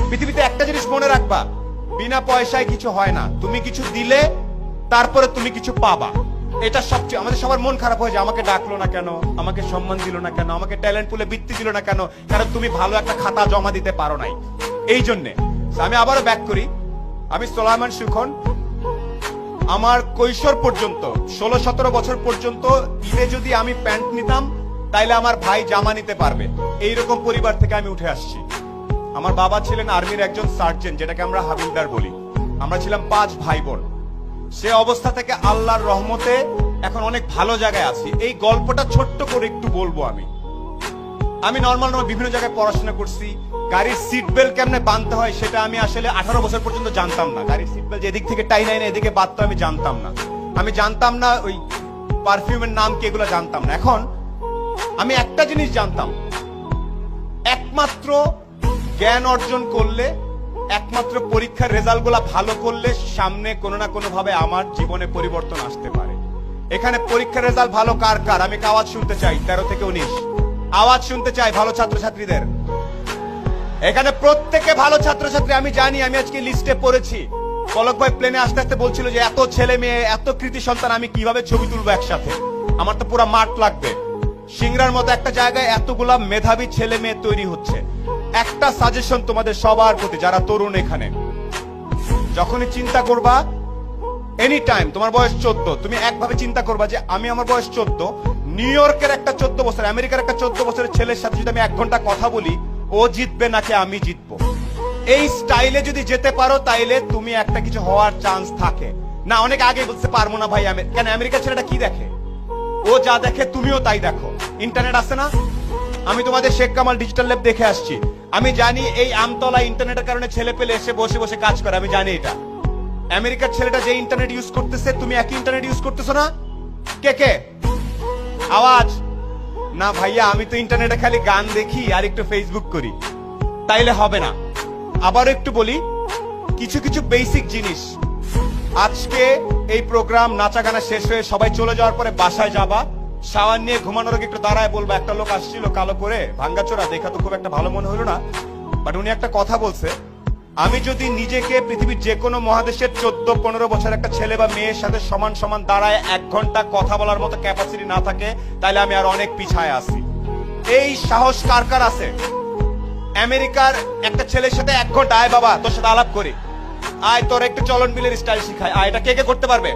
পৃথিবীতে একটা জিনিস মনে রাখবা, বিনা পয়সায় কিছু হয় না। তুমি কিছু দিলে তারপরে তুমি কিছু পাবা। এটা সবচেয়ে আমাদের সবার মন খারাপ হয়ে যায়, আমাকে ডাকলো না কেন, আমাকে সম্মান দিল না কেন, আমাকে ট্যালেন্ট পুলে বৃত্তি দিল না কেন, কারণ তুমি ভালো একটা খাতা জমা দিতে পারো নাই। এই জন্যে আমি আবারও ব্যাক করি, আমি সোলায়মান সুখন। আমার কৈশোর পর্যন্ত 16-17 বছর পর্যন্ত ঈদে যদি আমি প্যান্ট নিতাম তাইলে আমার ভাই জামা নিতে পারবে, এইরকম পরিবার থেকে আমি উঠে আসছি। আমার বাবা ছিলেন আর্মির একজন সার্জেন্ট, যেটাকে আমরা হাবিলদার বলি। আমরা ছিলাম 5 ভাই বোন। সে অবস্থা থেকে আল্লাহর রহমতে এখন অনেক ভালো জায়গায় আছি। এই গল্পটা ছোট্ট করে একটু বলবো। আমি নর্মাল বিভিন্ন জায়গায় পড়াশোনা করছি। গাড়ির সিট বেল্ট কেমনে বাঁধতে হয় সেটা আমি আসলে 18 বছর পর্যন্ত জানতাম না। গাড়ির সিট বেল্ট এদিক থেকে টাই নাই না এদিকে বাঁধতে আমি জানতাম না। আমি জানতাম না ওই পারফিউমের নাম কি, এগুলো জানতাম না। এখন আমি একটা জিনিস জানতাম, একমাত্র জ্ঞান অর্জন করলে, একমাত্র পরীক্ষার রেজাল্ট গুলা ভালো করলে সামনে কোনো না কোনো ভাবে আমার জীবনে পরিবর্তন আসতে পারে। এখানে পরীক্ষার রেজাল্ট ভালো কার কার আমি আওয়াজ শুনতে চাই। 13 থেকে 19 আওয়াজ শুনতে চাই ভালো ছাত্রছাত্রীদের। এখানে প্রত্যেকে ভালো ছাত্রছাত্রী আমি জানি। আমি আজকে লিস্টে পড়েছি, পলক ভাই প্লেনে আস্তে আস্তে বলছিল যে এত ছেলে মেয়ে, এত কৃতি সন্তান আমি কিভাবে ছবি তুলবো একসাথে, আমার তো পুরো মাঠ লাগবে। সিংড়ার মতো একটা জায়গায় এতগুলা মেধাবী ছেলে মেয়ে তৈরি হচ্ছে। একটা সাজেশন তোমাদের সবার প্রতি, যারা তরুণ, এখানে যখনই চিন্তা করবা, এনি টাইম, তোমার বয়স 14, তুমি একভাবে চিন্তা করবা যে আমি, আমার বয়স 14, নিউ ইয়র্কের একটা 14 বছর, আমেরিকার একটা 14 বছরের ছেলের সাথে যদি আমি 1 ঘন্টা কথা বলি, ও জিতবে নাকি আমি জিতবো। এই স্টাইলে যদি যেতে পারো তাইলে তুমি একটা কিছু হওয়ার চান্স থাকে। না, অনেক আগে বলতে পারবো না ভাই, কেন, আমেরিকার ছেলেটা কি দেখে, ও যা দেখে তুমিও তাই দেখো। ইন্টারনেট আছে না, আমি তোমাদের শেখ কামাল ডিজিটাল ল্যাব দেখে আসছি। আমি জানি এই আমতলা ইন্টারনেটের কারণে ছেলে পেলে এসে বসে বসে কাজ করে, আমি জানি এটা। আমেরিকার ছেলেটা যে ইন্টারনেট ইউজ করতেছে, তুমি একই ইন্টারনেট ইউজ করতেছো না? কে কে আওয়াজ? না ভাইয়া, আমি তো ইন্টারনেটে খালি গান দেখি আর একটু ফেসবুক করি, তাইলে হবে না। আবার একটু বলি কিছু কিছু বেসিক জিনিস। আজকে এই প্রোগ্রাম নাচা গানা শেষ হয়ে সবাই চলে যাওয়ার পরে বাসায় যাবা, শাওয়ার নিয়ে ঘুমানোর আগে একটু দাঁড়ায় বলবা, একটা লোক আসছিল কালো করে, ভাঙ্গাচোরা, দেখা তো খুব একটা ভালো মনে হলো না, বাট উনি একটা কথা বলছে, আমি যদি নিজেকে পৃথিবীর যে কোনো মহাদেশের 14-15 বছর একটা ছেলে বা মেয়ের সাথে সমান সমান দাঁড়ায় 1 ঘন্টা কথা বলার মতো ক্যাপাসিটি না থাকে, তাহলে আমি আর অনেক পিছায় আছি। এই সাহস কার কার আছে? আমেরিকার একটা ছেলের সাথে 1 ঘন্টা, আয় বাবা তোর সাথে আলাপ করি, আয় তোর একটু চলন বিলের স্টাইল শিখায়, আয়, এটা কে কে করতে পারবে?